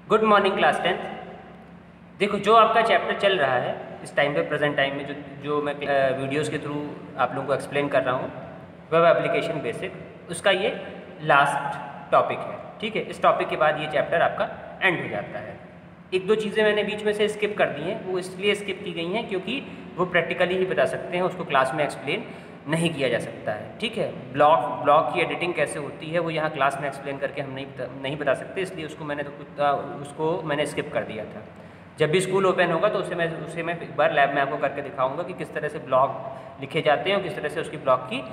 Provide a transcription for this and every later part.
Good morning class 10th। देखो, जो आपका चैप्टर चल रहा है इस टाइम पे, प्रेजेंट टाइम में, जो मैं वीडियोस के थ्रू आप लोगों को एक्सप्लेन कर रहा हूँ, वेब एप्लीकेशन बेसिक, उसका ये लास्ट टॉपिक है। ठीक है, इस टॉपिक के बाद ये चैप्टर आपका एंड हो जाता है। एक दो चीज़ें मैंने बीच में से स्किप कर दी हैं, वो इसलिए स्किप की गई हैं क्योंकि वो प्रैक्टिकली ही बता सकते हैं, उसको क्लास में एक्सप्लेन नहीं किया जा सकता है। ठीक है, ब्लॉग की एडिटिंग कैसे होती है वो यहाँ क्लास में एक्सप्लेन करके हम नहीं बता सकते, इसलिए उसको मैंने स्किप कर दिया था। जब भी स्कूल ओपन होगा तो उसे मैं एक बार लैब में आपको करके दिखाऊंगा कि किस तरह से ब्लॉग लिखे जाते हैं और किस तरह से उसकी ब्लॉग की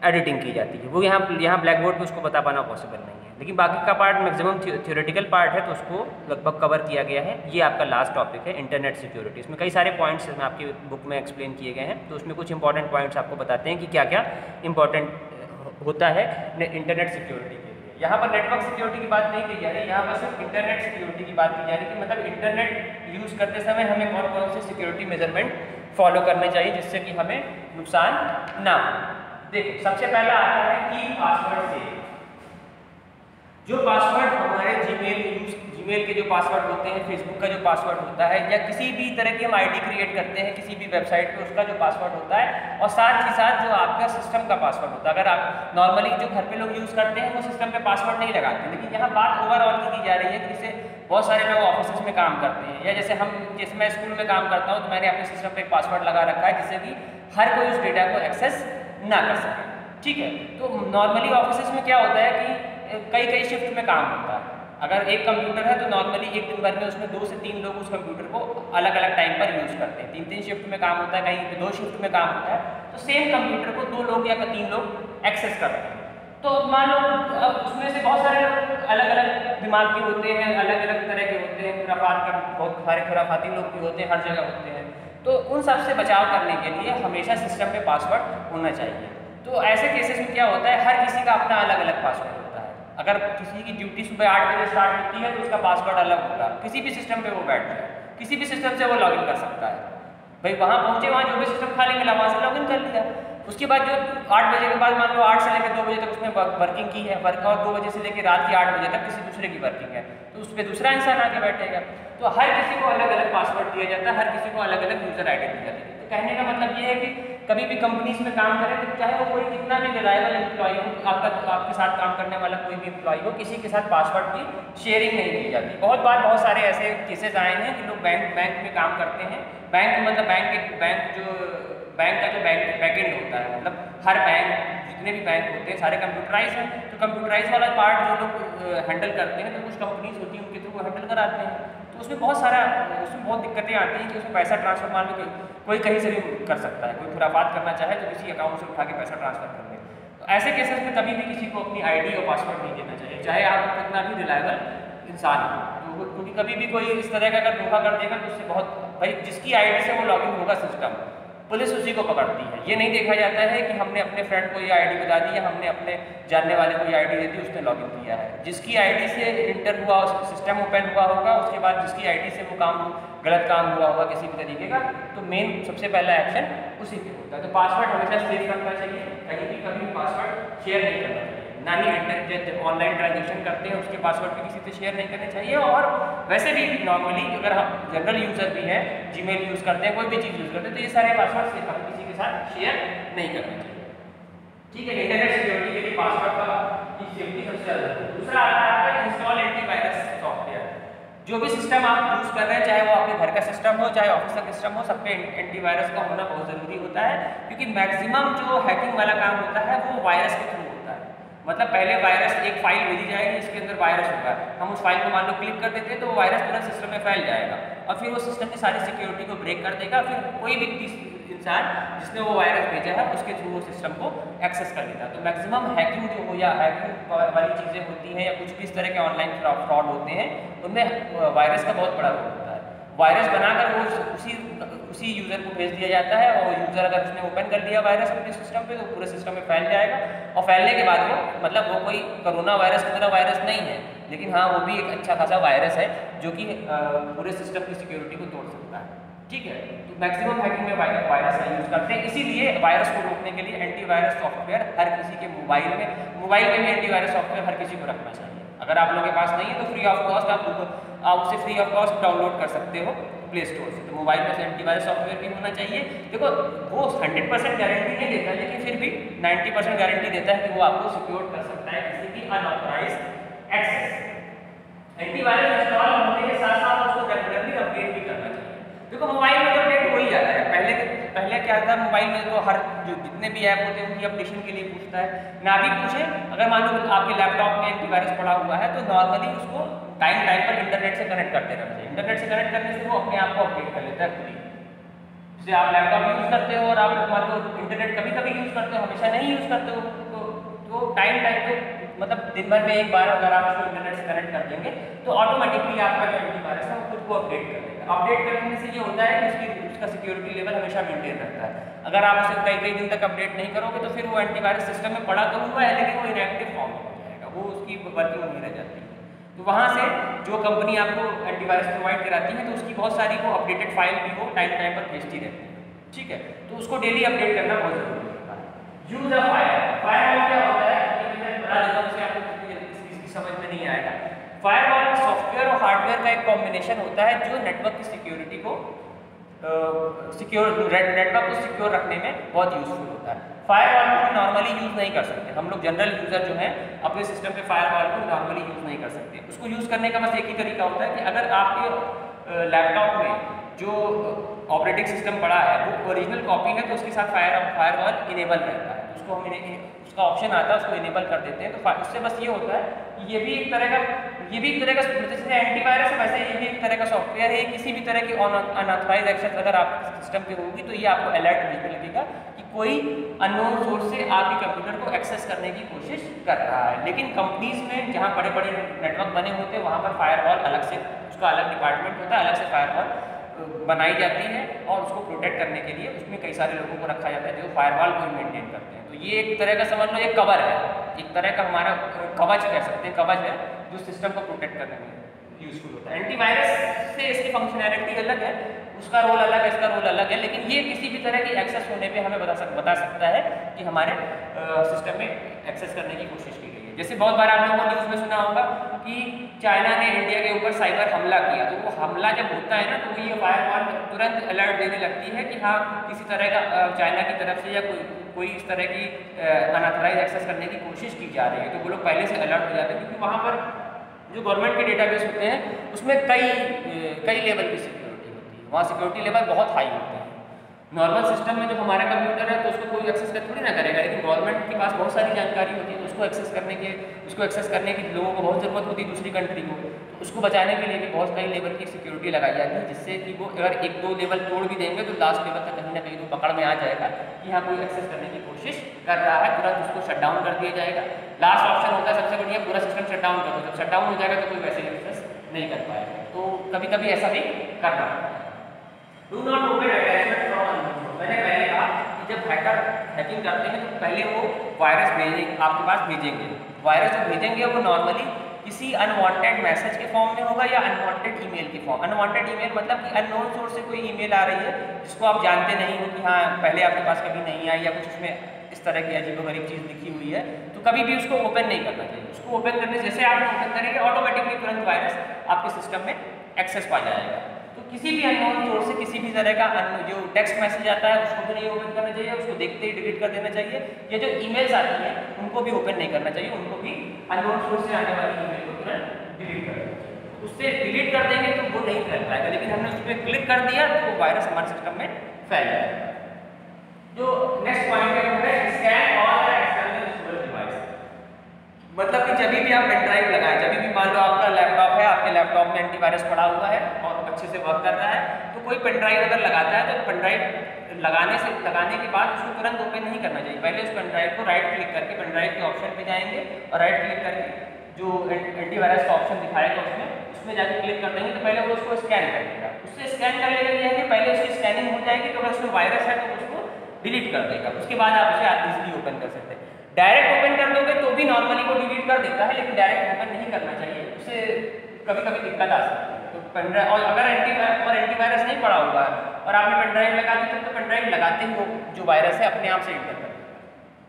एडिटिंग की जाती है। वो यहाँ ब्लैक बोर्ड पर उसको बता पाना पॉसिबल नहीं है, लेकिन बाकी का पार्ट मैक्सिमम थ्योरेटिकल पार्ट है, तो उसको लगभग कवर किया गया है। ये आपका लास्ट टॉपिक है, इंटरनेट सिक्योरिटी। इसमें कई सारे पॉइंट्स में आपकी बुक में एक्सप्लेन किए गए हैं, तो उसमें कुछ इंपॉर्टेंट पॉइंट्स आपको बताते हैं कि क्या क्या इंपॉर्टेंट होता है इंटरनेट सिक्योरिटी के लिए। यहाँ पर नेटवर्क सिक्योरिटी की बात नहीं की जा रही, यहाँ पर सिर्फ इंटरनेट सिक्योरिटी की बात की जा रही है कि मतलब इंटरनेट यूज़ करते समय हमें कौन कौन से सिक्योरिटी मेजरमेंट फॉलो करने चाहिए जिससे कि हमें नुकसान ना हो। देखो, सबसे पहला आता है की पासवर्ड सेव। जो पासवर्ड हमारे जीमेल के जो पासवर्ड होते हैं, फेसबुक का जो पासवर्ड होता है, या किसी भी तरह की हम आईडी क्रिएट करते हैं किसी भी वेबसाइट पे, उसका जो पासवर्ड होता है, और साथ ही साथ जो आपका सिस्टम का पासवर्ड होता है। अगर आप नॉर्मली जो घर पे लोग यूज़ करते हैं वो सिस्टम पे पासवर्ड नहीं लगाते, लेकिन यहाँ बात ओवरऑल की जा रही है कि जैसे बहुत सारे लोग ऑफिस में काम करते हैं, या जैसे मैं स्कूल में काम करता हूँ, तो मैंने अपने सिस्टम पर एक पासवर्ड लगा रखा है जिससे कि हर कोई उस डेटा को एक्सेस ना कर सके। ठीक है, तो नॉर्मली ऑफिस में क्या होता है कि कई शिफ्ट में काम होता है। अगर एक कंप्यूटर है तो नॉर्मली एक दिन भर में उसमें 2 से 3 लोग उस कंप्यूटर को अलग अलग टाइम पर यूज़ करते हैं। 3 शिफ्ट में काम होता है, कहीं पे 2 शिफ्ट में काम होता है, तो सेम कंप्यूटर को 2 लोग या 3 लोग एक्सेस करते हैं। तो मान लो अब उसमें से बहुत सारे लोग अलग अलग दिमाग के होते हैं, अलग अलग तरह के होते हैं, बहुत सारे खुराफाती लोग भी होते हैं, हर जगह होते हैं। तो उन सब से बचाव करने के लिए हमेशा सिस्टम पे पासवर्ड होना चाहिए। तो ऐसे केसेस में क्या होता है, हर किसी का अपना अलग अलग पासवर्ड होता है। अगर किसी की ड्यूटी सुबह 8 बजे स्टार्ट होती है तो उसका पासवर्ड अलग होगा। किसी भी सिस्टम पे वो बैठ जाए, किसी भी सिस्टम से वो लॉगिन कर सकता है। भाई वहाँ पहुँचे, वहाँ जो भी सिस्टम खाली मिला वहाँ से लॉगिन कर लिया। उसके बाद जो 8 बजे के बाद मान लो 8 से लेकर 2 बजे तक उसमें वर्किंग की है, और 2 बजे से लेकर रात के 8 बजे तक किसी दूसरे की वर्किंग है, तो उस पर दूसरा इंसान आके बैठेगा। तो हर किसी को अलग अलग पासवर्ड दिया जाता है, हर किसी को अलग अलग यूज़र आईडी दी जाती है। तो कहने का मतलब ये है कि कभी भी कंपनीज में काम करें तो चाहे वो कोई कितना भी रिलायबल एम्प्लॉय हो, आपके साथ काम करने वाला कोई भी एम्प्लॉय हो, किसी के साथ पासवर्ड की शेयरिंग नहीं की जाती। बहुत सारे ऐसे केसेस आए हैं कि लोग बैंक में काम करते हैं। बैंक मतलब बैंक का जो बैकएंड होता है, मतलब हर बैंक, जितने भी बैंक होते हैं सारे कंप्यूटराइज हैं। तो कंप्यूटराइज वाला पार्ट जो लोग हैंडल करते हैं, तो कुछ कंपनीज होती हैं उनके थ्रू वो हैंडल कराते हैं। तो उसमें बहुत दिक्कतें आती हैं कि उसमें पैसा ट्रांसफर, मान लो कोई कहीं से भी कर सकता है, कोई खुराफात करना चाहे तो किसी अकाउंट से उठा के पैसा ट्रांसफर कर दे। तो ऐसे केसेस में कभी भी किसी को अपनी आईडी और पासवर्ड नहीं देना चाहिए, चाहे आप कितना भी रिलायबल इंसान हो। तो क्योंकि कभी भी कोई इस तरह का अगर धोखा कर देगा तो उससे भाई जिसकी आईडी से वो लॉगिन होगा सिस्टम, पुलिस उसी को पकड़ती है। ये नहीं देखा जाता है कि हमने अपने फ्रेंड को ये आईडी बता दी या हमने अपने जानने वाले को ये आईडी दे दी, उसने लॉगिन किया है। जिसकी आईडी से इंटर हुआ, सिस्टम ओपन हुआ होगा, उसके बाद जिसकी आईडी से वो गलत काम हुआ होगा किसी भी तरीके का, तो मेन सबसे पहला एक्शन उसी पे होता है। तो पासवर्ड हमेशा सेव रखना चाहिए, कहीं भी कभी भी पासवर्ड शेयर नहीं करना चाहिए। ना ही जब ऑनलाइन ट्रांजेक्शन करते हैं उसके पासवर्ड भी किसी से शेयर नहीं करने चाहिए। और वैसे भी नॉर्मली अगर हम जनरल यूज़र भी हैं, जीमेल यूज़ करते हैं, कोई भी चीज़ यूज़ करते हैं, तो ये सारे पासवर्ड से हम किसी के साथ शेयर नहीं करना चाहिए। ठीक है, इंटरनेट सिक्योरिटी के लिए पासवर्ड का सेफ्टी सबसे ज़्यादा है। दूसरा आता है आपका इंस्टॉल एंटीवायरस सॉफ्टवेयर। जो भी सिस्टम आप यूज़ कर रहे हैं, चाहे वो आपके घर का सिस्टम हो, चाहे ऑफिस का सिस्टम हो, सब पे एंटीवायरस का होना बहुत ज़रूरी होता है। क्योंकि मैक्सिमम जो हैकिंग वाला काम होता है वो वायरस के थ्रू होता है। मतलब पहले वायरस, एक फाइल भेजी जाएगी जिसके अंदर वायरस होगा, हम उस फाइल को मान लो क्लिक कर देते हैं तो वो वायरस पूरा सिस्टम में फैल जाएगा, और फिर वो सिस्टम की सारी सिक्योरिटी को ब्रेक कर देगा। फिर कोई भी इंसान जिसने वो वायरस भेजा है उसके थ्रू वो सिस्टम को एक्सेस कर लेता है। तो मैक्सिमम हैकिंग जो हो, या हैकिंग वाली चीज़ें होती हैं, या कुछ भी इस तरह के ऑनलाइन फ्रॉड होते हैं, उनमें वायरस का बहुत बड़ा रोल होता है। वायरस बनाकर वो उसी यूज़र को भेज दिया जाता है, और यूज़र अगर उसने ओपन कर दिया वायरस अपने सिस्टम पे तो पूरे सिस्टम में फैल जाएगा। और फैलने के बाद वो कोई कोरोना वायरस की तरह वायरस नहीं है, लेकिन हाँ वो भी एक अच्छा खासा वायरस है जो कि पूरे सिस्टम की सिक्योरिटी को तोड़ सकता है। ठीक है, तो मैक्सिमम हैकिंग में वायरस का यूज़ करते हैं। इसीलिए वायरस को रोकने के लिए एंटीवायरस सॉफ्टवेयर हर किसी के मोबाइल में भी एंटीवायरस सॉफ्टवेयर हर किसी को रखना चाहिए। अगर आप लोगों के पास नहीं है तो फ्री ऑफ कॉस्ट आप उसे फ्री ऑफ कॉस्ट डाउनलोड कर सकते हो प्ले स्टोर से। तो मोबाइल में से एंटीवायरस सॉफ्टवेयर भी होना चाहिए। देखो वो 100% गारंटी नहीं देता, लेकिन फिर भी 90% गारंटी देता है कि वो आपको सिक्योर कर सकता है किसी भी अनऑथराइज एक्सेस। एंटीवायरस इंस्टॉल होने के साथ साथ उसको रेगुलरली अपडेट भी करना चाहिए। देखो मोबाइल में तो अपडेट हो ही जाता है। पहले क्या था, मोबाइल में तो हर जो जितने भी ऐप होते हैं उनकी अपडेशन के लिए पूछता है, ना भी पूछे अगर मान लो आपके लैपटॉप में एंटीवायरस पड़ा हुआ है तो नॉर्मली उसको टाइम पर इंटरनेट से कनेक्ट करते रहना चाहिए। इंटरनेट से कनेक्ट करने से वो अपने आप को अपडेट कर लेता है खुद ही। जैसे आप लैपटॉप यूज़ करते हो और आप मान लो इंटरनेट कभी कभी यूज़ करते हो, हमेशा नहीं यूज़ करते हो, तो टाइम पे मतलब दिन भर में एक बार अगर आप उसको इंटरनेट से कनेक्ट कर देंगे तो ऑटोमेटिकली आपका जो एंटीवायरस है वो खुद को अपडेट कर देगा। अपडेट करने से ये होता है कि उसका सिक्योरिटी लेवल हमेशा मेंटेन रहता है। अगर आप उसे कई दिन तक अपडेट नहीं करोगे तो फिर वो एंटीवायरस सिस्टम में पड़ा तो हुआ है लेकिन वो इनएक्टिव फॉर्म में हो जाएगा, वो उसकी वर्किंग नहीं रह जाती। तो वहाँ से जो कंपनी आपको एंटीवायरस प्रोवाइड कराती है तो उसकी बहुत सारी वो अपडेटेड फाइल भी वो टाइम पर भेजती रहती है, ठीक है। तो उसको डेली अपडेट करना बहुत जरूरी होता है। यूज ऑफ फायरवॉल क्या होता है, बता देता हूं, से आपको इसकी समझ में नहीं आएगा। फायरवॉल सॉफ्टवेयर और हार्डवेयर का एक कॉम्बिनेशन होता है जो नेटवर्क की सिक्योरिटी को नेटवर्क को सिक्योर रखने में बहुत यूजफुल होता है। फायरवॉल को नॉर्मली यूज़ नहीं कर सकते हम लोग, जनरल यूज़र जो हैं अपने सिस्टम पे फायरवॉल को नॉर्मली यूज़ नहीं कर सकते। उसको यूज़ करने का बस एक ही तरीका होता है कि अगर आपके लैपटॉप में जो ऑपरेटिंग सिस्टम पड़ा है वो ओरिजिनल कॉपी है तो उसके साथ फायरवॉल इनेबल रहता है, उसको हम उसका ऑप्शन आता है, उसको इनेबल कर देते हैं। तो उससे बस ये होता है कि ये भी एक तरह का जैसे एंटीवायरस है वैसे ये भी एक तरह का सॉफ्टवेयर है। किसी भी तरह की अनऑथराइज एक्सेस अगर आपके सिस्टम पे होगी तो ये आपको अलर्ट भेजने लगेगा कि कोई अननोन सोर्स से आपके कंप्यूटर को एक्सेस करने की कोशिश कर रहा है। लेकिन कंपनीज में जहाँ बड़े बड़े नेटवर्क बने होते हैं वहाँ पर फायरवॉल अलग से, उसका अलग डिपार्टमेंट होता है, अलग से फायरवॉल बनाई जाती है और उसको प्रोटेक्ट करने के लिए उसमें कई सारे लोगों को रखा जाता है जो फायरवॉल को मेंटेन करते हैं। तो ये एक तरह का समझ लो एक कवर है, एक तरह का हमारा कवच कह सकते हैं, कवच है जो सिस्टम को प्रोटेक्ट करने में यूजफुल होता है। एंटीवायरस से इसकी फंक्शनैलिटी अलग है, उसका रोल अलग है, इसका रोल अलग है, लेकिन ये किसी भी तरह की एक्सेस होने पे हमें बता सकता है कि हमारे सिस्टम में एक्सेस करने की कोशिश की गई है। जैसे बहुत बार आप लोगों ने न्यूज़ में सुना होगा कि चाइना ने इंडिया के ऊपर साइबर हमला किया, तो वो हमला जब होता है ना तो ये फायरवॉल तुरंत अलर्ट देने लगती है कि हाँ किसी तरह का चाइना की तरफ से या कोई इस तरह की अनऑथराइज एक्सेस करने की कोशिश की जा रही है। तो वो लोग पहले से अलर्ट हो जाते हैं क्योंकि वहाँ पर जो गवर्नमेंट के डेटाबेस होते हैं उसमें कई लेवल की सिक्योरिटी होती है, वहाँ सिक्योरिटी लेवल बहुत हाई होते हैं। नॉर्मल सिस्टम में जो हमारा कंप्यूटर है तो उसको कोई एक्सेस कर थोड़ी ना करेगा, लेकिन गवर्नमेंट के पास बहुत सारी जानकारी होती है तो उसको एक्सेस करने की लोगों को बहुत ज़रूरत होती है दूसरी कंट्री को, तो उसको बचाने के लिए भी बहुत कई लेवल की सिक्योरिटी लगाई जाती है जिससे कि वो अगर एक दो लेवल तोड़ भी देंगे तो लास्ट लेवल तक कहीं ना कहीं तो पकड़ में आ जाएगा कि हाँ कोई एक्सेस करने की कोशिश कर रहा है, तुरंत उसको शट डाउन कर दिया जाएगा। लास्ट ऑप्शन होता है सबसे बढ़िया, पूरा सिस्टम शट डाउन कर दो, जब शट डाउन हो जाएगा तो कोई वैसे एक्सेस नहीं कर पाएगा। तो कभी कभी ऐसा भी करना है। Do not open attachment from unknown. मैंने पहले कहा कि जब हैकर हैकिंग करते हैं तो पहले वो वायरस आपके पास भेजेंगे। वायरस जो भेजेंगे वो नॉर्मली किसी अनवांटेड मैसेज के फॉर्म में होगा या अनवांटेड ईमेल के फॉर्म। अनवांटेड ईमेल मतलब कि अननोन सोर्स से कोई ईमेल आ रही है जिसको आप जानते नहीं हो कि हाँ पहले आपके पास कभी नहीं आई या कुछ उसमें इस तरह की अजीबोगरीब चीज़ लिखी हुई है, तो कभी भी उसको ओपन नहीं करना चाहिए। उसको ओपन करने से जैसे आप ओपन करेंगे ऑटोमेटिकली तुरंत वायरस आपके सिस्टम में एक्सेस पा जाएगा। तो किसी भी अननोन सोर्स से किसी भी तरह का जो टेक्स्ट मैसेज आता है उसको भी नहीं ओपन करना चाहिए, उसको देखते ही डिलीट कर देना चाहिए। ये जो ईमेल्स आती हैं उनको भी ओपन नहीं करना चाहिए, उनको भी अननोन सोर्स से आने वाली ईमेल को तुरंत डिलीट कर देना चाहिए। उससे डिलीट कर देंगे तो वो नहीं फैल पाएगा, लेकिन हमने उस पर क्लिक कर दिया तो वायरस हमारे सिस्टम में फैल जाएगा। जो नेक्स्ट पॉइंट है वो है scan all the external storage device. मतलब कि जब भी आप पेन ड्राइव लगाएं, जब भी मान लो आपका लैपटॉप है, आपके लैपटॉप में एंटीवायरस पड़ा हुआ है और अच्छे से वर्क कर रहा है, तो कोई पेन ड्राइव अगर लगाता है तो पेन ड्राइव लगाने के बाद उसको तुरंत ओपन नहीं करना चाहिए। पहले उस पेन ड्राइव को राइट क्लिक करके पेन ड्राइव के ऑप्शन पे जाएंगे और राइट क्लिक करके जो एंटीवायरस का ऑप्शन दिखाएगा उसमें जाके क्लिक कर देंगे तो पहले वो उसको स्कैन कर देगा। उससे स्कैन करने के लिए है पहले उसकी स्कैनिंग हो जाएगी, तो अगर उसमें वायरस है तो उसको डिलीट कर देगा। उसके बाद आप उसे इजीली ओपन कर सकते हैं। डायरेक्ट ओपन कर दोगे तो भी नॉर्मली वो डिलीट कर देता है, लेकिन डायरेक्ट ओपन नहीं करना चाहिए, उससे कभी कभी दिक्कत आ सकती है। तो पेन ड्राइव और अगर एंटीवायरस नहीं पड़ा हुआ है और आपने पेन ड्राइव लगा दी तो पेन ड्राइव लगाते ही वो जो वायरस है अपने आप से इंटर कर देगा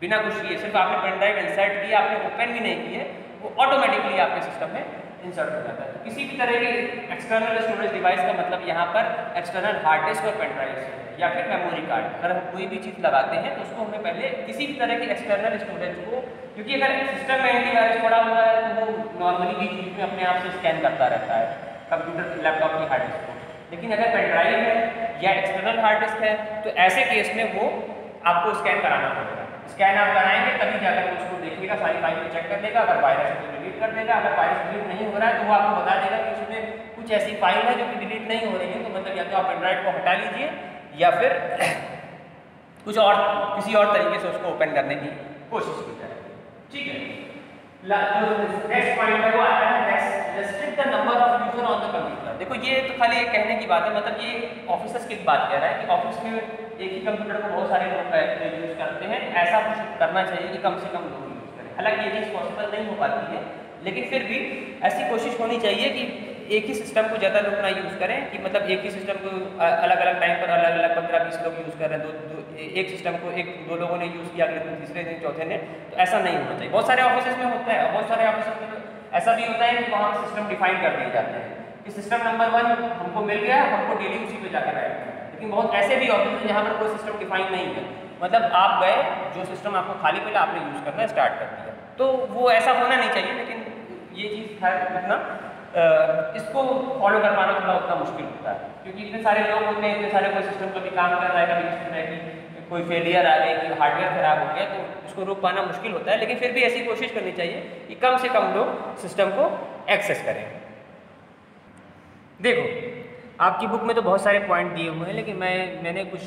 बिना कुछ किए। सिर्फ आपने पेन ड्राइव इंसर्ट किया, आपने ओपन भी नहीं किए, वो ऑटोमेटिकली आपके सिस्टम में इंसर्ट हो जाता है। किसी भी तरह की एक्सटर्नल स्टोरेज डिवाइस का मतलब यहाँ पर एक्सटर्नल हार्ड डिस्क और पेन ड्राइव से या फिर मेमोरी कार्ड। अगर हम कोई भी चीज़ लगाते हैं तो उसको हमें पहले किसी भी तरह की एक्सटर्नल स्टोरेज को, क्योंकि अगर सिस्टम में एंटीवायरस पड़ा हुआ है तो वो नॉर्मली भी चीज़ में अपने आप से स्कैन करता रहता है कंप्यूटर लैपटॉप की हार्ड डिस्क को। लेकिन अगर पेन ड्राइव है या एक्सटर्नल हार्ड डिस्क है तो ऐसे केस में वो आपको स्कैन कराना पड़ेगा। स्कैन आप कराएंगे तभी जाकर उसको देखिएगा, सारी फाइल को चेक कर लेगा, अगर वायरस है तो डिलीट कर देगा। अगर वायरस डिलीट नहीं हो रहा है तो वो आपको बता देगा कि उसमें कुछ ऐसी फाइल है जो कि डिलीट नहीं हो रही है, तो मतलब या तो आप पेन ड्राइव को हटा लीजिए या फिर कुछ और किसी और तरीके से उसको ओपन करने की कोशिश की जाए। ठीक है, नेक्स्ट पॉइंट है वो आता है next restrict the number of user on the computer. देखो ये तो खाली एक कहने की बात है, मतलब ये ऑफिसर्स की बात कह रहा है कि ऑफिस में एक ही कंप्यूटर को बहुत सारे लोग यूज करते हैं, ऐसा कुछ करना चाहिए कि कम से कम लोग यूज करें। हालांकि ये चीज़ पॉसिबल नहीं हो पाती है, लेकिन फिर भी ऐसी कोशिश होनी चाहिए कि एक ही सिस्टम को ज़्यादा लोग ना यूज़ करें, कि मतलब एक ही सिस्टम को अलग अलग टाइम पर अलग अलग 15-20 लोग यूज़ कर रहे हैं, एक सिस्टम को दो लोगों ने यूज़ किया, अगले दिन तीसरे दिन चौथे ने, तो ऐसा नहीं होना चाहिए। बहुत सारे ऑफिस में होता है, बहुत सारे ऑफिस में ऐसा भी होता है कि वहाँ सिस्टम डिफाइन कर दिए जाते हैं कि सिस्टम नंबर 1 हमको मिल गया, हमको डेली उसी पे जाकर ऐड करना है। लेकिन बहुत ऐसे भी ऑफिस हैं जहाँ पर कोई सिस्टम डिफाइन नहीं है, मतलब आप गए, जो सिस्टम आपको खाली मिला आपने यूज़ करना स्टार्ट कर दिया, तो वो ऐसा होना नहीं चाहिए। लेकिन ये चीज़ है उतना इसको फॉलो कर पाना थोड़ा उतना मुश्किल होता है, क्योंकि इतने सारे लोग होते हैं, इतने सारे कोई सिस्टम कभी काम कर रहा है, कभी किसी तरह की कोई फेलियर आ गई, कि हार्डवेयर खराब हो गया, तो उसको रोक पाना मुश्किल होता है। लेकिन फिर भी ऐसी कोशिश करनी चाहिए कि कम से कम लोग सिस्टम को एक्सेस करें। देखो आपकी बुक में तो बहुत सारे पॉइंट दिए हुए हैं, लेकिन मैंने कुछ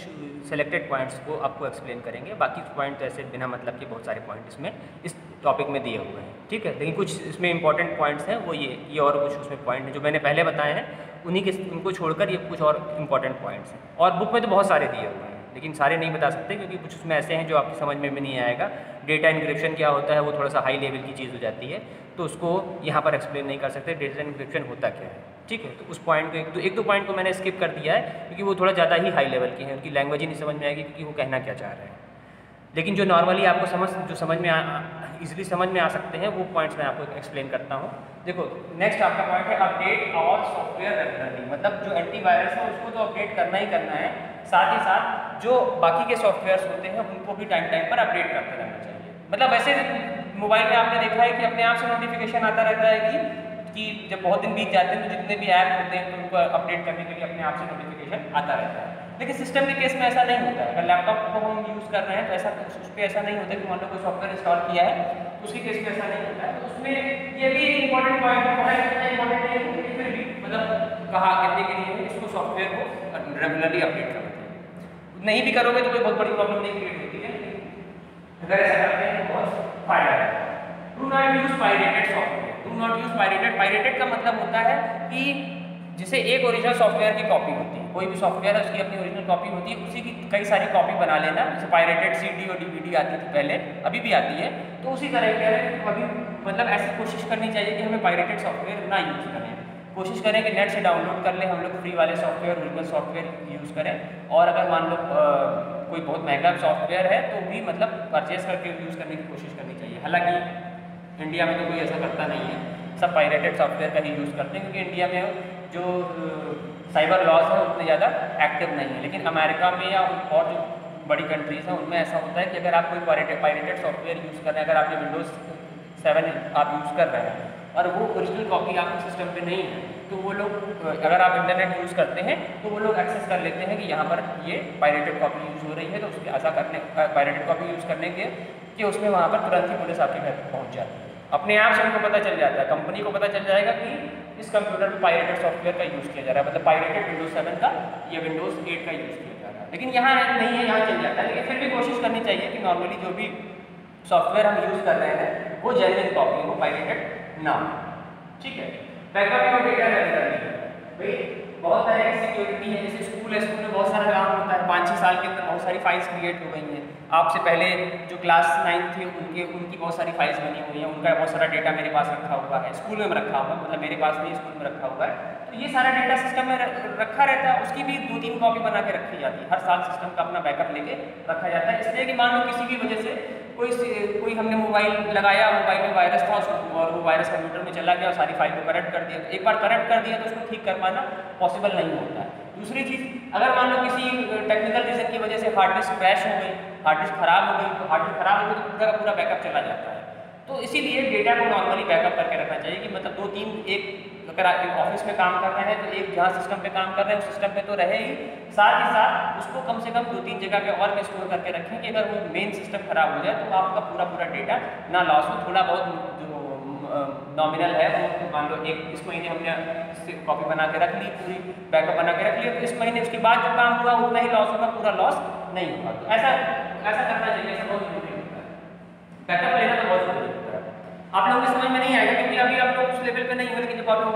सेलेक्टेड पॉइंट्स को आपको एक्सप्लेन करेंगे। बाकी पॉइंट तो ऐसे बिना मतलब के बहुत सारे पॉइंट इसमें इस टॉपिक में दिए हुए हैं, ठीक है। लेकिन कुछ इसमें इंपॉर्टेंट पॉइंट्स हैं, वो ये और कुछ उसमें पॉइंट हैं जो मैंने पहले बताए हैं, उनको छोड़कर ये कुछ और इंपॉर्टेंट पॉइंट्स हैं। और बुक में तो बहुत सारे दिए हुए हैं, लेकिन सारे नहीं बता सकते क्योंकि कुछ उसमें ऐसे हैं जो आपकी समझ में भी नहीं आएगा। डेटा इनक्रिप्शन क्या होता है, वो थोड़ा सा हाई लेवल की चीज़ हो जाती है, तो उसको यहाँ पर एक्सप्लेन नहीं कर सकते। डेटा इनक्रिप्शन होता क्या है, ठीक है। तो उस पॉइंट को एक दो पॉइंट को मैंने स्किप कर दिया है क्योंकि वो थोड़ा ज़्यादा ही हाई लेवल की है, उनकी लैंग्वेज ही नहीं समझ में आएगी क्योंकि वो कहना क्या चाह रहे हैं। लेकिन जो नॉर्मली आपको समझ में इजीली समझ में आ सकते हैं, वो पॉइंट्स मैं आपको एक्सप्लेन करता हूँ। देखो नेक्स्ट आपका पॉइंट है अपडेट और सॉफ्टवेयर रेगुलरली, मतलब जो एंटीवायरस है उसको तो अपडेट करना ही करना है, साथ ही साथ जो बाकी के सॉफ्टवेयर्स होते हैं उनको भी टाइम टाइम पर अपडेट करते रहना चाहिए। मतलब वैसे मोबाइल में आपने देखा है कि अपने आप से नोटिफिकेशन आता रहता है कि जब बहुत दिन बीत जाते हैं तो जितने भी ऐप होते हैं तो उनको अपडेट करने के लिए अपने आप से नोटिफिकेशन आता रहता है। लेकिन सिस्टम के केस में ऐसा नहीं होता है। अगर लैपटॉप को हम यूज़ कर रहे हैं तो ऐसा उस पर ऐसा नहीं होता कि मान लो कोई सॉफ्टवेयर इंस्टॉल किया है तो उसके केस में ऐसा नहीं होता है। तो उसमें ये भी इंपॉर्टेंट पॉइंट है, इंपॉर्टेंट नहीं है फिर भी मतलब कहा कहने के लिए इसको सॉफ्टवेयर को रेगुलरली अपडेट करना चाहिए। नहीं भी करोगे तो कोई बहुत बड़ी प्रॉब्लम नहीं क्रिएट होती है, अगर ऐसा करते हैं तो बहुत फायदा है। Do not use pirated software, do not use pirated. Pirated का मतलब होता है कि जिसे एक ओरिजिनल सॉफ्टवेयर की कॉपी होती है, कोई भी सॉफ्टवेयर है उसकी अपनी ओरिजिनल कॉपी होती है, उसी की कई सारी कॉपी बना लेना। जैसे पायरेटेड सीडी और डीवीडी आती थी पहले, अभी भी आती है, तो उसी तरह के अभी मतलब ऐसी कोशिश करनी चाहिए कि हमें पायरेटेड सॉफ्टवेयर ना यूज़ करें। कोशिश करें कि नेट से डाउनलोड कर लें हम लोग फ्री वाले सॉफ्टवेयर, ओरिजिनल सॉफ्टवेयर यूज़ करें। और अगर मान लो कोई बहुत महंगा सॉफ्टवेयर है तो भी मतलब परचेज करके यूज़ करने की कोशिश करनी चाहिए। हालांकि इंडिया में तो कोई ऐसा करता नहीं है, सब पायरेटेड सॉफ्टवेयर का ही यूज़ करते हैं क्योंकि इंडिया में जो साइबर लॉज है उतने ज़्यादा एक्टिव नहीं है। लेकिन अमेरिका में या और जो बड़ी कंट्रीज़ हैं उनमें ऐसा होता है कि अगर आप कोई पायरेटेड सॉफ्टवेयर यूज़ कर रहे हैं, अगर आपने विंडोज़ 7 आप यूज़ कर रहे हैं और वो ओरिजिनल कॉपी आपके सिस्टम पे नहीं है, तो वो लोग अगर आप इंटरनेट यूज़ करते हैं तो वो लोग एक्सेस कर लेते हैं कि यहाँ पर ये पायरेटेड कॉपी यूज़ हो रही है, तो उसके ऐसा करने पायरेटेड कॉपी यूज़ करने के कि उसमें वहाँ पर तुरंत ही पुलिस आपके घर पहुँच जाती है। अपने आप से उनको पता चल जाता है, कंपनी को पता चल जाएगा कि इस कंप्यूटर में पायरेटेड सॉफ्टवेयर का यूज़ किया जा रहा है, मतलब पायरेटेड विंडोज 7 का या विंडोज 8 का यूज़ किया जा रहा है। लेकिन यहाँ नहीं है, यहाँ चल जाता है। लेकिन फिर भी कोशिश करनी चाहिए कि नॉर्मली जो भी सॉफ्टवेयर हम यूज़ कर रहे हैं वो जेन्युइन कॉपी हो, पायरेटेड ना हो, ठीक है। बैकअप और डेटा रेगुलरली, भाई बहुत तरह की सिक्योरिटी है। जैसे स्कूल में बहुत सारा काम होता है, 5-6 साल के अंदर बहुत सारी फाइल्स क्रिएट हो गई हैं। आपसे पहले जो क्लास 9 थे उनकी बहुत सारी फाइल्स बनी हुई हैं, उनका बहुत सारा डेटा मेरे पास रखा हुआ है, स्कूल में रखा हुआ है, मतलब मेरे पास नहीं स्कूल में रखा हुआ है। तो ये सारा डेटा सिस्टम में रखा रहता है, उसकी भी 2-3 कॉपी बना के रखी जाती है। हर साल सिस्टम का अपना बैकअप लेके रखा जाता है, इसलिए कि मान लो किसी भी वजह से कोई हमने मोबाइल लगाया, मोबाइल में वायरस था उसको, और वो वायरस कंप्यूटर में चला गया और सारी फाइल को करप्ट कर दिया। एक बार करप्ट कर दिया तो उसको ठीक कर पाना पॉसिबल नहीं होता है। दूसरी चीज़, अगर मान लो किसी टेक्निकल रीज़न की वजह से हार्ड डिस्क क्रैश हो गई, हार्ड डिस्क खराब हो गई, तो हार्ड डिस्क खराब हो गई तो पूरा का पूरा बैकअप चला जाता है। तो इसीलिए डेटा को नॉर्मली बैकअप करके रखना चाहिए कि मतलब 2-3 एक अगर आप ऑफिस में काम कर रहे हैं तो एक जहाँ सिस्टम पे काम कर रहे हैं उस सिस्टम पे तो रहे ही, साथ ही साथ उसको कम से कम 2-3 जगह पे और भी स्टोर करके रखें कि अगर वो मेन सिस्टम खराब हो जाए तो आपका पूरा डेटा ना लॉस हो। थोड़ा बहुत जो नॉमिनल है वो मान लो इस महीने हमने कॉपी बना के रख ली, पूरी बैकअप बना के रख ली, तो इस महीने उसके बाद जो काम हुआ उतना ही लॉस होगा, पूरा लॉस नहीं होगा। तो ऐसा करना चाहिए, ऐसा बहुत जरूरी होता है। बैकअप लेना तो बहुत जरूरी होता है। आप लोगों की समझ में नहीं आएगा क्योंकि अभी आप लोग उस लेवल पे नहीं हो, लेकिन जब आप लोग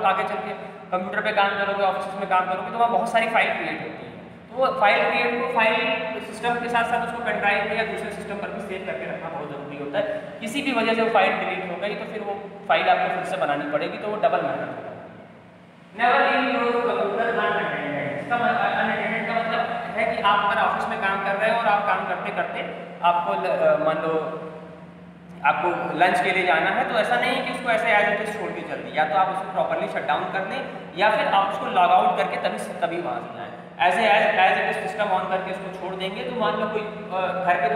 आगे चल के कंप्यूटर पे काम करोगे, ऑफिस में काम करोगे तो वहाँ बहुत सारी फाइल क्रिएट होती है। तो वो फाइल सिस्टम के साथ साथ उसको पेन ड्राइव में या दूसरे सिस्टम पर भी सेव करके रखना बहुत जरूरी होता है। किसी भी वजह से वो फाइल डिलीट हो गई तो फिर वो फाइल आपको फिर से बनानी पड़ेगी, तो वो डबल मेहनत होगा। Never leave your computer unattended. इसका अनअटेंडेड का मतलब है कि आप अगर ऑफिस में काम कर रहे हो और आप काम करते करते आपको मान लो आपको लंच के लिए जाना है, तो ऐसा नहीं है कि उसको ऐसे एज इट इज छोड़ के चल दी, या तो आप उसको प्रॉपर्ली शट डाउन कर दें या फिर आप उसको लॉग आउट करके तभी वहाँ से जाएँ। As it is system on करके उसको छोड़ देंगे तो मान लो कोई घर पे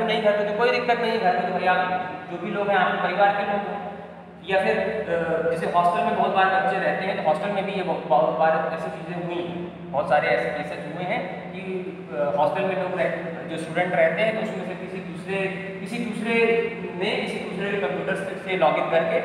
तो कोई दिक्कत नहीं है, घर पे तो भैया जो भी लोग हैं आपके परिवार के लोग हैं, या फिर जैसे हॉस्टल में बहुत बार बच्चे रहते हैं तो हॉस्टल में भी ये बहुत बार ऐसी चीज़ें हुई हैं, बहुत सारे ऐसे केसेस हुए हैं कि हॉस्टल में लोग जो स्टूडेंट रहते हैं तो उसमें से किसी दूसरे के कंप्यूटर से लॉगिन करके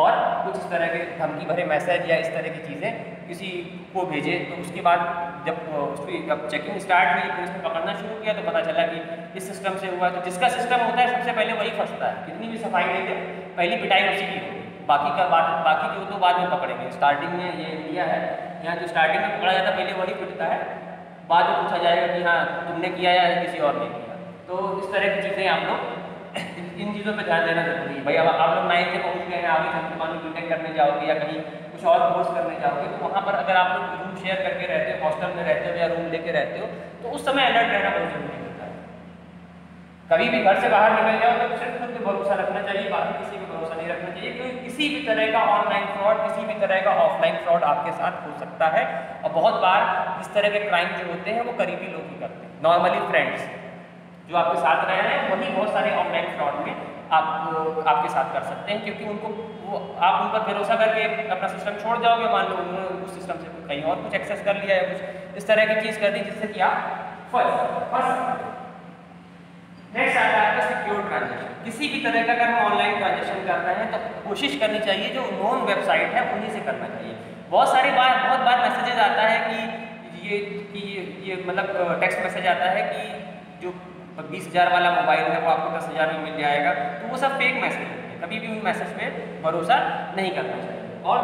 और कुछ इस तरह के धमकी भरे मैसेज या इस तरह की चीज़ें किसी को भेजे, तो उसके बाद जब चेकिंग स्टार्ट हुई पुलिस ने पकड़ना शुरू किया तो पता चला कि इस सिस्टम से हुआ। तो जिसका सिस्टम होता है सबसे पहले वही फंसता है, कितनी भी सफाई नहीं दे पहली पिटाई उसी की होगी, बाकी जो तो बाद में पकड़ेंगे। स्टार्टिंग में ये इंडिया है, यहाँ जो स्टार्टिंग में पकड़ा जाता है पहले वही पिटता है, बाद में पूछा जाएगा कि हाँ तुमने किया या किसी और ने किया। तो इस तरह की चीज़ें आप लोग इन चीज़ों पे ध्यान देना जरूरी है। भाई अब आप लोग 9th से पहुँच गए हैं, आगे चलकर मान लो बीटेक करने जाओगे या कहीं कुछ और कोर्स करने जाओगे, तो वहाँ पर अगर आप लोग रूम शेयर करके रहते हो, हॉस्टल में रहते हो या रूम लेके रहते हो, तो उस समय अलर्ट रहना बहुत जरूरी होता है। कभी भी घर से बाहर निकल जाओ तो सिर्फ खुद पे भरोसा रखना चाहिए, बाकी किसी पे भरोसा नहीं रखना चाहिए, क्योंकि किसी भी तरह का ऑनलाइन फ्रॉड, किसी भी तरह का ऑफलाइन फ्रॉड आपके साथ हो सकता है। और बहुत बार इस तरह के क्राइम जो होते हैं वो करीबी लोग ही करते हैं, नॉर्मली फ्रेंड्स जो आपके साथ रह रहे हैं वही बहुत सारे ऑनलाइन फ्रॉड में आपके साथ कर सकते हैं, क्योंकि आप उन पर भरोसा करके अपना सिस्टम छोड़ जाओगे, मान लो उन्होंने उस सिस्टम से कहीं और कुछ एक्सेस कर लिया या कुछ इस तरह की चीज़ कर दी जिससे कि आप फंस। नेक्स्ट आता है आपका सिक्योर ट्रांजेक्शन। किसी भी तरह का अगर हम ऑनलाइन ट्रांजेक्शन कर रहे हैं तो कोशिश करनी चाहिए जो नोन वेबसाइट है उन्हीं से करना चाहिए। बहुत बार मैसेजेस आता है कि ये मतलब टेक्स्ट मैसेज आता है कि जो 20,000 वाला मोबाइल है वो आपको 10,000 में मिल जाएगा, तो वो सब फेक मैसेज होते हैं, कभी भी उन मैसेज पे भरोसा नहीं करना चाहिए। और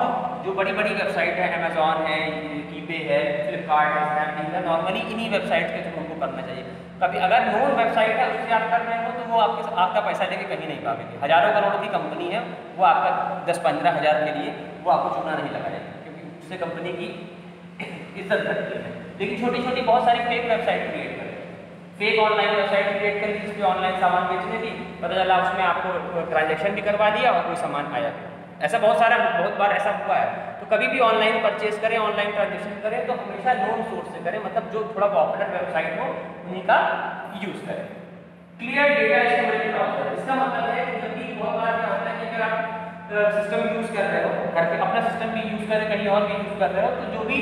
जो बड़ी वेबसाइट है, अमेजॉन है, ईबे है, फ्लिपकार्ट है, स्नैपडील है, नॉर्मली इन्हीं वेबसाइट के थ्रू हमको करना चाहिए। कभी अगर नोन वेबसाइट है उससे आप कर रहे हो तो वो आपका पैसा लेके कहीं नहीं भागेगी। हज़ारों करोड़ की कंपनी है, वो आपका 10-15 हज़ार के लिए वो आपको चूना नहीं लगाएगी, क्योंकि उससे कंपनी की इज्जत करती है। लेकिन छोटी छोटी बहुत सारी फेक वेबसाइट क्रिएट करें, फेक ऑनलाइन वेबसाइट क्रिएट कर दी जिसपे ऑनलाइन सामान बेचने दी, पता चला उसमें आपको ट्रांजैक्शन भी करवा दिया और कोई सामान आया भी। ऐसा बहुत बार ऐसा हुआ है। तो कभी भी ऑनलाइन परचेज करें, ऑनलाइन ट्रांजैक्शन करें तो हमेशा नोन सोर्स से करें, मतलब जो थोड़ा पॉपुलर वेबसाइट हो उन्हीं का यूज़ करें। क्लियर डेटा स्टोरेज ब्राउज़र, इसका मतलब है कि जब भी बहुत बार क्या होता है कि अगर आप सिस्टम यूज़ कर रहे हो, घर पे अपना सिस्टम भी यूज़ कर रहे हो, कहीं और भी यूज़ कर रहे हो, तो जो भी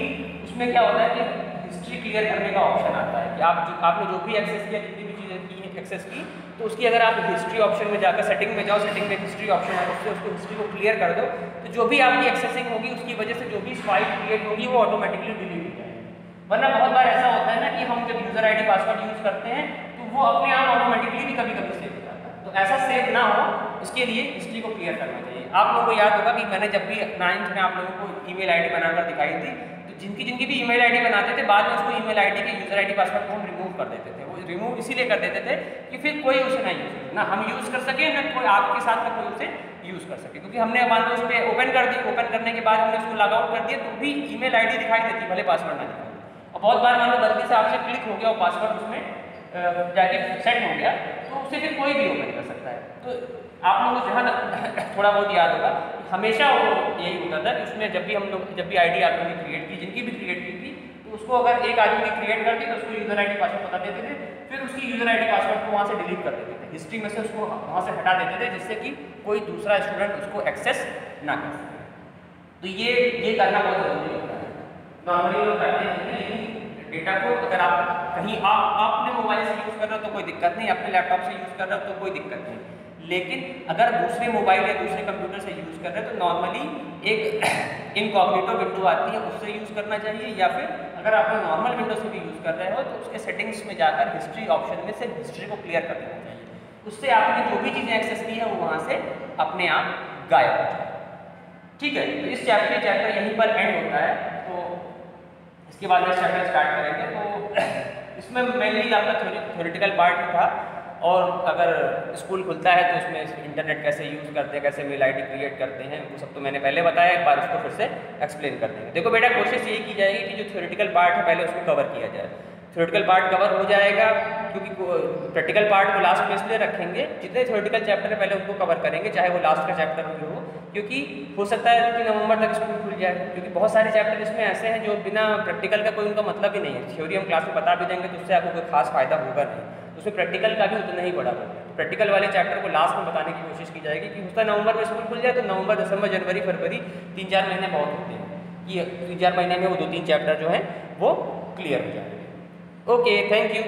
उसमें क्या होता है कि हिस्ट्री क्लियर करने का ऑप्शन आता है कि आपने जो भी एक्सेस किया, जितनी भी चीज़ें की एक्सेस की, तो उसकी अगर आप हिस्ट्री ऑप्शन में जाकर सेटिंग में जाओ, सेटिंग में हिस्ट्री ऑप्शन है उससे उसको हिस्ट्री को क्लियर कर दो, तो जो भी आपकी एक्सेसिंग होगी उसकी वजह से जो भी फाइल क्रिएट होगी वो ऑटोमेटिकली डिलीट हो जाएगी। वरना बहुत बार ऐसा होता है ना कि हम जब यूज़र आईडी पासवर्ड यूज़ करते हैं तो वो अपने आप ऑटोमेटिकली भी कभी सेव हो जाता है। तो ऐसा सेव ना हो इसके लिए हिस्ट्री को क्लियर करना चाहिए। आप लोगों को याद होगा कि मैंने जब भी 9th में आप लोगों को ईमेल आईडी बनाकर दिखाई थी, तो जिनकी भी ईमेल आईडी बनाते थे बाद में उसको ईमेल आईडी के यूज़र आईडी पासवर्ड को हम रिमूव कर देते थे। वो रिमूव इसीलिए कर देते थे कि फिर कोई उसे ना यूज़ करे, ना हम यूज़ कर सके, ना कोई आपके साथ में कोई उसे यूज़ कर सके। क्योंकि हमने मान लो उस पर ओपन कर दी, ओपन करने के बाद हमने उसको लॉग आउट कर दिया तो भी ईमेल आईडी दिखाई देती, भले पासवर्ड ना दिखाई। और बहुत बार मान लो गलती से आपसे क्लिक हो गया और पासवर्ड उसमें जाके सेट हो गया, तो उससे फिर कोई भी ओपन कर सकता है। तो आप लोगों को जहाँ तक थोड़ा बहुत याद होगा, हमेशा वो यही होता था कि उसमें जब भी आईडी आप लोगों ने क्रिएट की, जिनकी भी क्रिएट की थी, तो उसको अगर एक आदमी ने क्रिएट कर दी तो उसको यूज़र आईडी पासवर्ड बता देते थे, फिर उसकी यूज़र आईडी पासवर्ड को वहाँ से डिलीट कर देते थे, हिस्ट्री में से उसको वहाँ से हटा देते थे, जिससे कि कोई दूसरा स्टूडेंट उसको एक्सेस ना कर सके। तो ये करना बहुत ज़रूरी होता है। नॉर्मली लोग करते हैं, लेकिन डेटा को अगर आप कहीं आप अपने मोबाइल से यूज़ कर रहे हो तो कोई दिक्कत नहीं, अपने लैपटॉप से यूज़ कर रहे हो तो कोई दिक्कत नहीं, लेकिन अगर दूसरे मोबाइल या दूसरे कंप्यूटर से यूज़ कर रहे हैं तो नॉर्मली एक इनकॉग्निटो विंडो आती है, उससे यूज़ करना चाहिए, या फिर अगर आप नॉर्मल विंडो से भी यूज़ कर रहे हो तो उसके सेटिंग्स में जाकर हिस्ट्री ऑप्शन में से हिस्ट्री को क्लियर कर देना चाहिए। उससे आपने जो भी चीज़ें एक्सेस की है वो वहाँ से अपने आप गायब हो जाए। ठीक है, तो इस चैप्टर यहीं पर एंड होता है। तो इसके बाद में चैप्टर स्टार्ट करेंगे। तो इसमें मेनली आपका थ्योरेटिकल पार्ट था, और अगर स्कूल खुलता है तो उसमें इंटरनेट कैसे यूज़ करते हैं, कैसे मेल आईडी क्रिएट करते हैं, वो सब तो मैंने पहले बताया, एक बार उसको फिर से एक्सप्लेन कर देंगे। देखो बेटा, कोशिश यही की जाएगी कि जो थ्योरेटिकल पार्ट है पहले उसको कवर किया जाए। थ्योरेटिकल पार्ट कवर हो जाएगा, क्योंकि प्रैक्टिकल पार्ट को लास्ट में इसलिए रखेंगे, जितने थ्योरेटिकल चैप्टर है पहले उनको कवर करेंगे, चाहे वो लास्ट का चैप्टर हो, क्योंकि हो सकता है कि नवंबर तक स्कूल खुल जाए, क्योंकि बहुत सारे चैप्टर इसमें ऐसे हैं जो बिना प्रैक्टिकल का कोई उनका मतलब ही नहीं है। थ्योरी हम क्लास में बता भी देंगे तो उससे आपको कोई खास फायदा होगा नहीं, उसमें प्रैक्टिकल का भी उतना ही बड़ा होगा। तो प्रैक्टिकल वाले चैप्टर को लास्ट में बताने की कोशिश की जाएगी कि उसका नवंबर में स्कूल खुल जाए तो नवंबर, दिसंबर, जनवरी, फरवरी 3-4 महीने बहुत होते हैं कि 3-4 महीने में वो 2-3 चैप्टर जो हैं वो क्लियर हो जाएंगे। Okay, thank you.